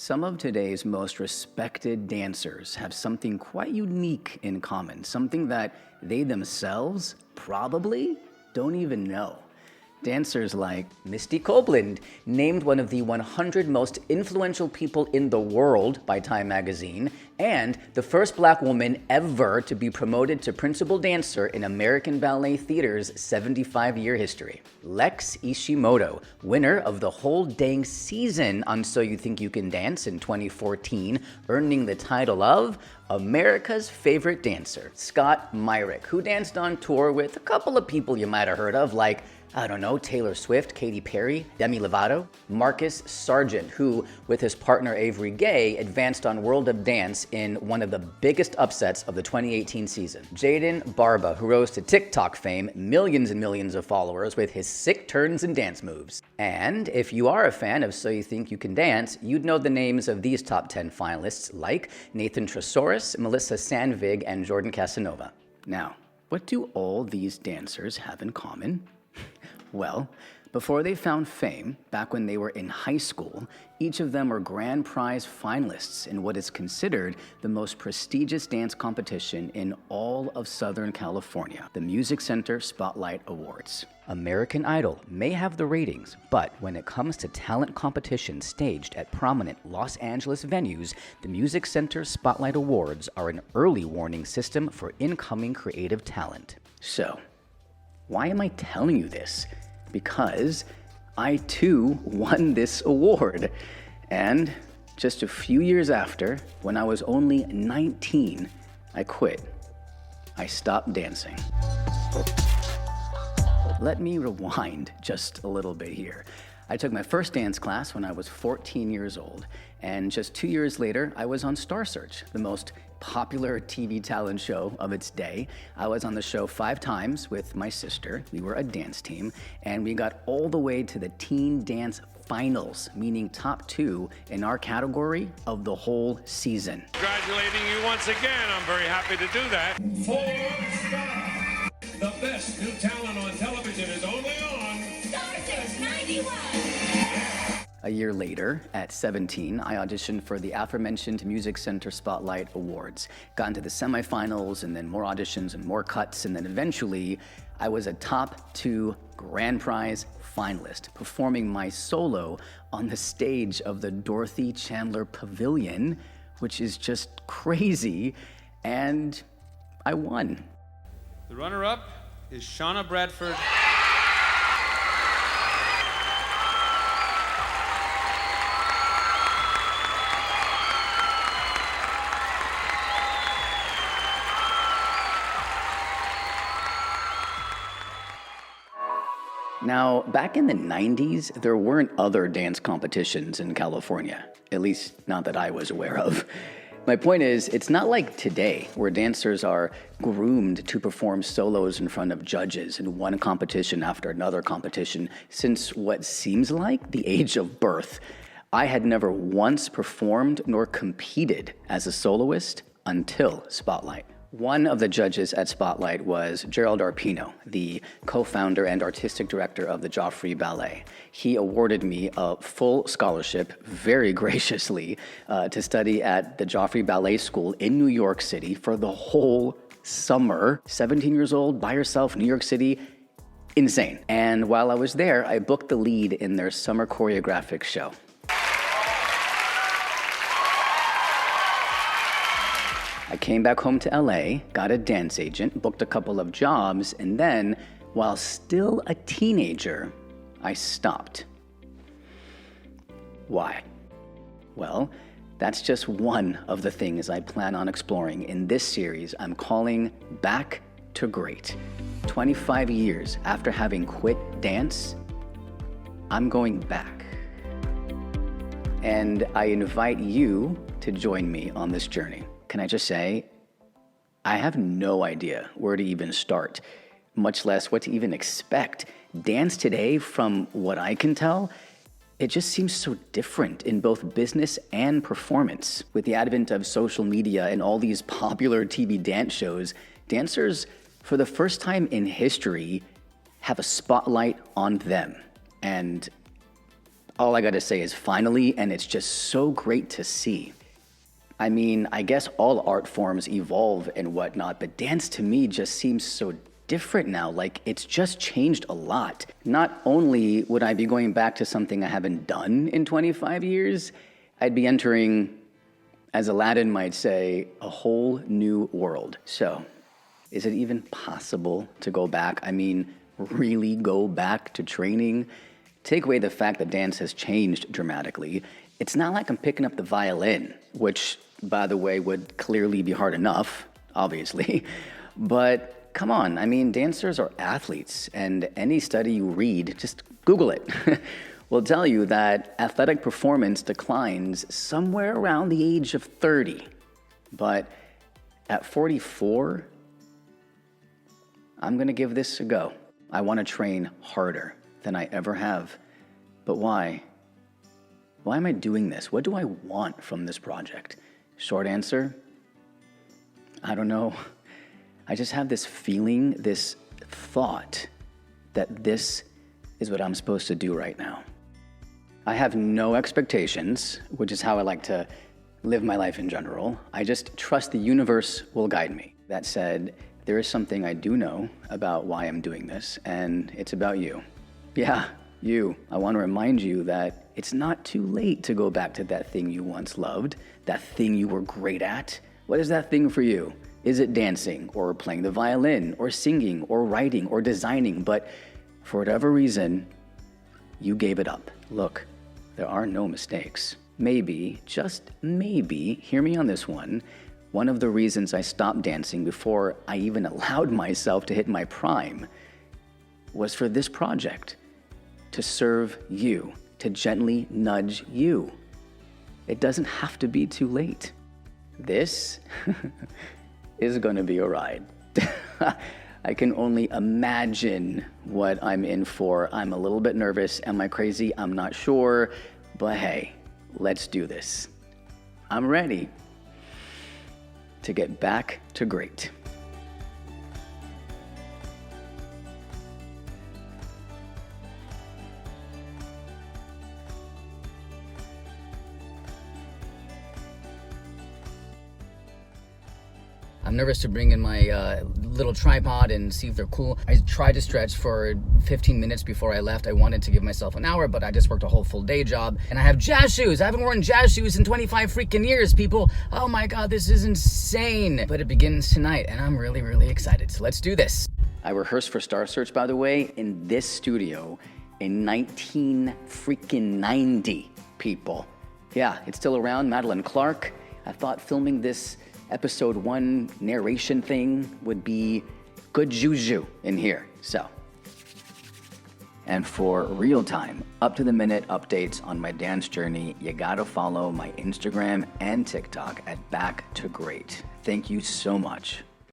Some of today's most respected dancers have something quite unique in common, something that they themselves probably don't even know. Dancers like Misty Copeland, named one of the 100 most influential people in the world by Time magazine, and the first black woman ever to be promoted to principal dancer in American Ballet Theater's 75-year history. Lex Ishimoto, winner of the whole dang season on So You Think You Can Dance in 2014, earning the title of America's favorite dancer, Scott Myrick, who danced on tour with a couple of people you might have heard of, like Taylor Swift, Katy Perry, Demi Lovato, Marcus Sargent, who, with his partner Avery Gay, advanced on World of Dance in one of the biggest upsets of the 2018 season. Jaden Barba, who rose to TikTok fame, millions and millions of followers with his sick turns and dance moves. And if you are a fan of So You Think You Can Dance, you'd know the names of these top 10 finalists like Nathan Tresoris, Melissa Sandvig, and Jordan Casanova. Now, what do all these dancers have in common? Well, before they found fame, back when they were in high school, each of them were grand prize finalists in what is considered the most prestigious dance competition in all of Southern California, the Music Center Spotlight Awards. American Idol may have the ratings, but when it comes to talent competitions staged at prominent Los Angeles venues, the Music Center Spotlight Awards are an early warning system for incoming creative talent. So, why am I telling you this? Because I too won this award. And just a few years after, when I was only 19, I quit. I stopped dancing. Let me rewind just a little bit here. I took my first dance class when I was 14 years old, and just 2 years later, I was on Star Search, the most popular TV talent show of its day. I was on the show 5 times with my sister. We were a dance team, and we got all the way to the teen dance finals, meaning top 2 in our category of the whole season. Congratulating you once again. I'm very happy to do that. 4-star. The best new talent on television is only on Star Search 91. A year later, at 17, I auditioned for the aforementioned Music Center Spotlight Awards. Got into the semifinals, and then more auditions and more cuts, and then eventually, I was a top 2 grand prize finalist, performing my solo on the stage of the Dorothy Chandler Pavilion, which is just crazy, and I won. The runner-up is Shauna Bradford. Now, back in the 90s, there weren't other dance competitions in California, at least not that I was aware of. My point is, it's not like today, where dancers are groomed to perform solos in front of judges in one competition after another competition. Since what seems like the age of birth, I had never once performed nor competed as a soloist until Spotlight. One of the judges at Spotlight was Gerald Arpino, the co-founder and artistic director of the Joffrey Ballet. He awarded me a full scholarship, very graciously, to study at the Joffrey Ballet School in New York City for the whole summer. 17 years old, by herself, New York City, insane. And while I was there, I booked the lead in their summer choreographic show. I came back home to LA, got a dance agent, booked a couple of jobs, and then, while still a teenager, I stopped. Why? Well, that's just one of the things I plan on exploring in this series I'm calling Back to Great. 25 years after having quit dance, I'm going back. And I invite you to join me on this journey. Can I just say, I have no idea where to even start, much less what to even expect. Dance today, from what I can tell, it just seems so different in both business and performance. With the advent of social media and all these popular TV dance shows, dancers, for the first time in history, have a spotlight on them. And All I gotta say is finally, and it's just so great to see. I mean, I guess all art forms evolve and whatnot, but dance to me just seems so different now. Like, it's just changed a lot. Not only would I be going back to something I haven't done in 25 years, I'd be entering, as Aladdin might say, a whole new world. So, is it even possible to go back? I mean, really go back to training? Take away the fact that dance has changed dramatically. It's not like I'm picking up the violin, which, by the way, would clearly be hard enough, obviously. But come on, I mean, dancers are athletes, and any study you read, just Google it, will tell you that athletic performance declines somewhere around the age of 30. But at 44, I'm gonna give this a go. I wanna train harder than I ever have. But why? Why am I doing this? What do I want from this project? Short answer, I don't know. I just have this feeling, this thought that this is what I'm supposed to do right now. I have no expectations, which is how I like to live my life in general. I just trust the universe will guide me. That said, there is something I do know about why I'm doing this, and it's about you. Yeah, you. I want to remind you that it's not too late to go back to that thing you once loved, that thing you were great at. What is that thing for you? Is it dancing, or playing the violin, or singing, or writing, or designing? But for whatever reason, you gave it up. Look, there are no mistakes. Maybe, just maybe, hear me on this one of the reasons I stopped dancing before I even allowed myself to hit my prime was for this project, to serve you, to gently nudge you. It doesn't have to be too late. This is gonna be a ride. I can only imagine what I'm in for. I'm a little bit nervous. Am I crazy? I'm not sure. But hey, let's do this. I'm ready to get back to great. I'm nervous to bring in my little tripod and see if they're cool. I tried to stretch for 15 minutes before I left. I wanted to give myself an hour, but I just worked a whole full day job. And I have jazz shoes. I haven't worn jazz shoes in 25 freaking years, people. Oh my God, this is insane. But it begins tonight, and I'm really, really excited. So let's do this. I rehearsed for Star Search, by the way, in this studio in 1990, people. Yeah, it's still around, Madeline Clark. I thought filming this episode 1 narration thing would be good juju in here. So, and for real-time, up-to-the-minute updates on my dance journey, you gotta follow my Instagram and TikTok at Back to Great. Thank you so much.